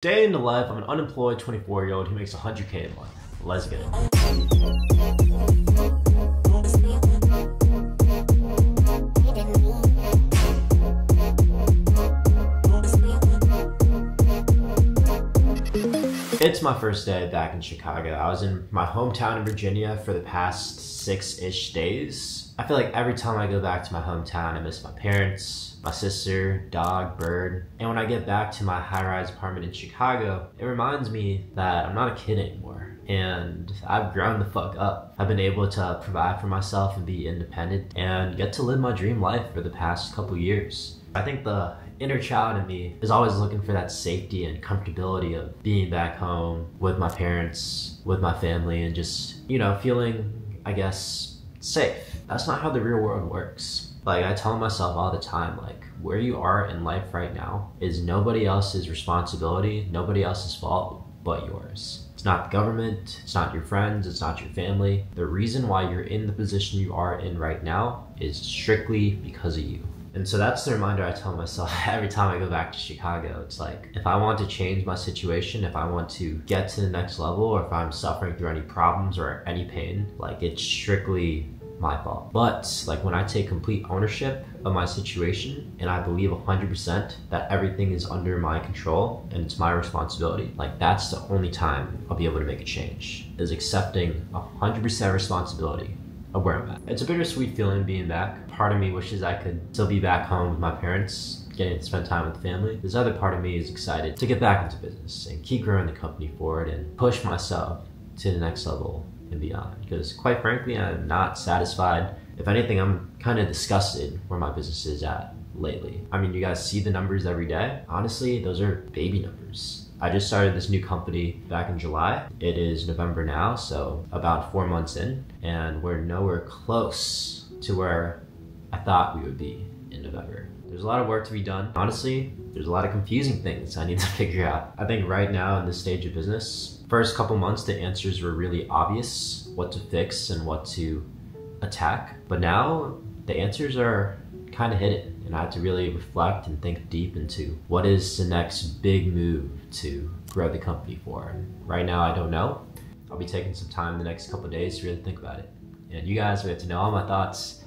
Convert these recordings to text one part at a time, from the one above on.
Day in the life of an unemployed 24-year-old who makes 100K a month. Let's get it. It's my first day back in Chicago. I was in my hometown in Virginia for the past 6-ish days. I feel like every time I go back to my hometown, I miss my parents, my sister, dog, bird. And when I get back to my high-rise apartment in Chicago, it reminds me that I'm not a kid anymore. And I've grown the fuck up. I've been able to provide for myself and be independent and get to live my dream life for the past couple years. I think the inner child in me is always looking for that safety and comfortability of being back home with my parents, with my family, and just, you know, feeling, I guess, safe. That's not how the real world works. Like, I tell myself all the time, like, where you are in life right now is nobody else's responsibility, nobody else's fault but yours. It's not the government, it's not your friends, it's not your family. The reason why you're in the position you are in right now is strictly because of you. And so that's the reminder I tell myself every time I go back to Chicago. It's like, if I want to change my situation, if I want to get to the next level, or if I'm suffering through any problems or any pain, like, it's strictly my fault. But like, when I take complete ownership of my situation and I believe 100% that everything is under my control and it's my responsibility, like, that's the only time I'll be able to make a change, is accepting 100% responsibility of where I'm at. It's a bittersweet feeling being back. Part of me wishes I could still be back home with my parents, getting to spend time with the family. This other part of me is excited to get back into business and keep growing the company forward and push myself to the next level and beyond. Because quite frankly, I'm not satisfied. If anything, I'm kind of disgusted where my business is at lately. I mean, you guys see the numbers every day. Honestly, those are baby numbers. I just started this new company back in July. It is November now, so about 4 months in, and we're nowhere close to where I thought we would be in November. There's a lot of work to be done. Honestly, there's a lot of confusing things I need to figure out. I think right now in this stage of business, first couple months, the answers were really obvious, what to fix and what to attack. But now the answers are kind of hidden, and I had to really reflect and think deep into what is the next big move to grow the company for. And right now, I don't know. I'll be taking some time the next couple of days to really think about it. And you guys will get to know all my thoughts,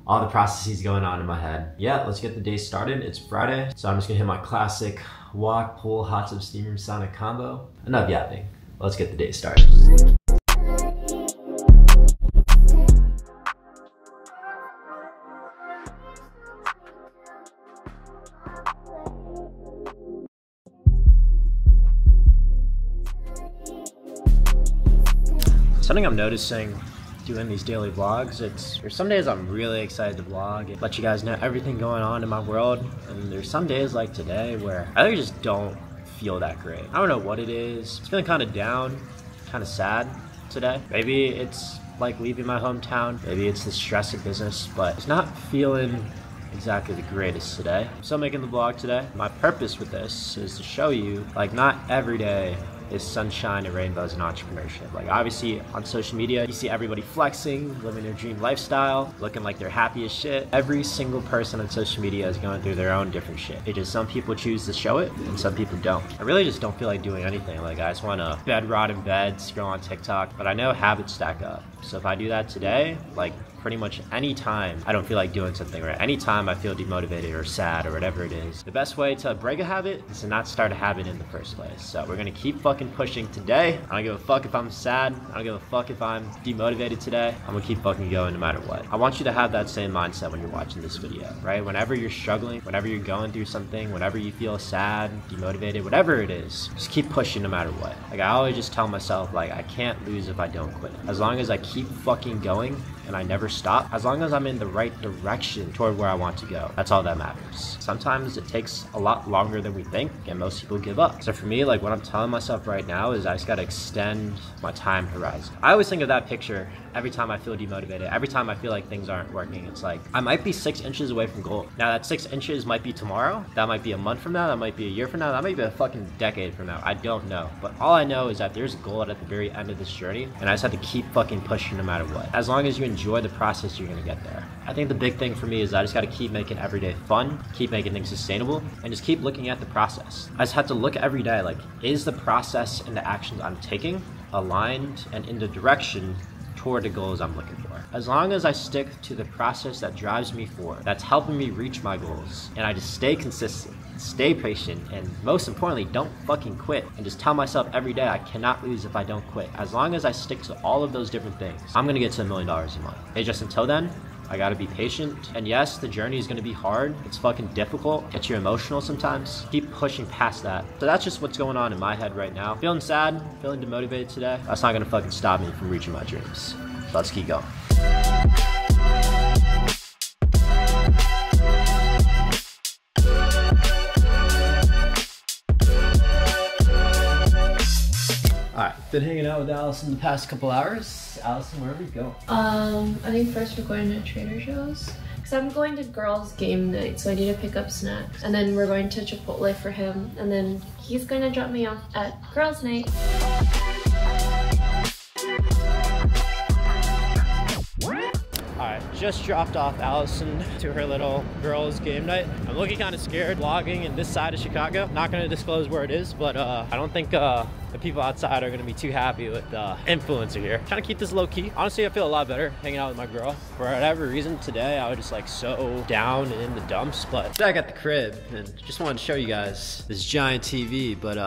all the processes going on in my head. Yeah, let's get the day started. It's Friday, so I'm just gonna hit my classic walk, pull, hot tub, steam room, sauna combo. Enough yapping. Let's get the day started. Something I'm noticing doing these daily vlogs, there's some days I'm really excited to vlog and let you guys know everything going on in my world, and there's some days like today where I really just don't feel that great. I don't know what it is. It's feeling kind of down, kind of sad today. Maybe it's like leaving my hometown, maybe it's the stress of business, but it's not feeling exactly the greatest today. I'm still making the vlog today. My purpose with this is to show you, like, not every day is sunshine and rainbows and entrepreneurship. Like, obviously on social media, you see everybody flexing, living their dream lifestyle, looking like they're happy as shit. Every single person on social media is going through their own different shit. It just, some people choose to show it and some people don't. I really just don't feel like doing anything. Like, I just want to bed rot in bed, scroll on TikTok, but I know habits stack up. So if I do that today, like, pretty much any time I don't feel like doing something, or any time I feel demotivated or sad or whatever it is, the best way to break a habit is to not start a habit in the first place. So we're gonna keep fucking pushing today. I don't give a fuck if I'm sad. I don't give a fuck if I'm demotivated today. I'm gonna keep fucking going no matter what. I want you to have that same mindset when you're watching this video, right? Whenever you're struggling, whenever you're going through something, whenever you feel sad, demotivated, whatever it is, just keep pushing no matter what. Like, I always just tell myself, like, I can't lose if I don't quit. As long as I keep fucking going and I never stop, as long as I'm in the right direction toward where I want to go, that's all that matters. Sometimes it takes a lot longer than we think, and most people give up. So for me, like, what I'm telling myself right now is I just gotta extend my time horizon. I always think of that picture every time I feel demotivated, every time I feel like things aren't working. It's like, I might be 6 inches away from goal. Now that 6 inches might be tomorrow, that might be a month from now, that might be a year from now, that might be a fucking decade from now. I don't know. But all I know is that there's a goal at the very end of this journey, and I just have to keep fucking pushing no matter what. As long as you enjoy the process, you're gonna get there. I think the big thing for me is I just gotta keep making every day fun, keep making things sustainable, and just keep looking at the process. I just have to look every day, like, is the process and the actions I'm taking aligned and in the direction toward the goals I'm looking for? As long as I stick to the process that drives me forward, that's helping me reach my goals, and I just stay consistent, stay patient, and most importantly, don't fucking quit, and just tell myself every day I cannot lose if I don't quit. As long as I stick to all of those different things, I'm gonna get to $1 million a month. Hey, just until then, I gotta be patient. And yes, the journey is gonna be hard. It's fucking difficult. Gets you emotional sometimes. Keep pushing past that. So that's just what's going on in my head right now. Feeling sad, feeling demotivated today. That's not gonna fucking stop me from reaching my dreams. So let's keep going. Alright, been hanging out with Allison the past couple hours. Allison, where are we going? I think first we're going to Trader Joe's. Because I'm going to girls' game night, so I need to pick up snacks. And then we're going to Chipotle for him. And then he's going to drop me off at girls' night. Alright, just dropped off Allison to her little girls' game night. I'm looking kind of scared vlogging in this side of Chicago. Not going to disclose where it is, but I don't think the people outside are going to be too happy with the influencer here. Trying to keep this low key. Honestly, I feel a lot better hanging out with my girl. For whatever reason, today I was just like so down and in the dumps, but back at the crib and just wanted to show you guys this giant TV, but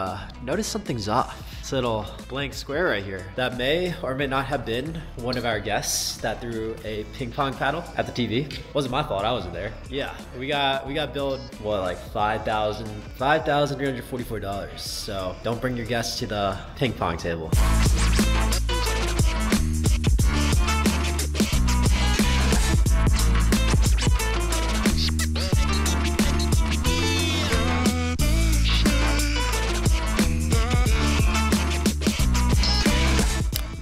notice something's off. This little blank square right here. That may or may not have been one of our guests that threw a ping pong paddle at the TV. Wasn't my fault, I wasn't there. Yeah, we got billed, what, like $5,344. So don't bring your guests to the ping pong table.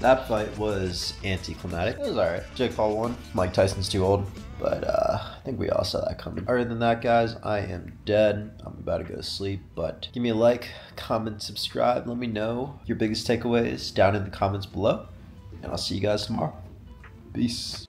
That fight was anticlimactic. It was alright. Jake Paul won. Mike Tyson's too old, but I think we all saw that coming. Other than that, guys, I am dead. I'm about to go to sleep, but give me a like, comment, subscribe. Let me know your biggest takeaways down in the comments below, and I'll see you guys tomorrow. Peace.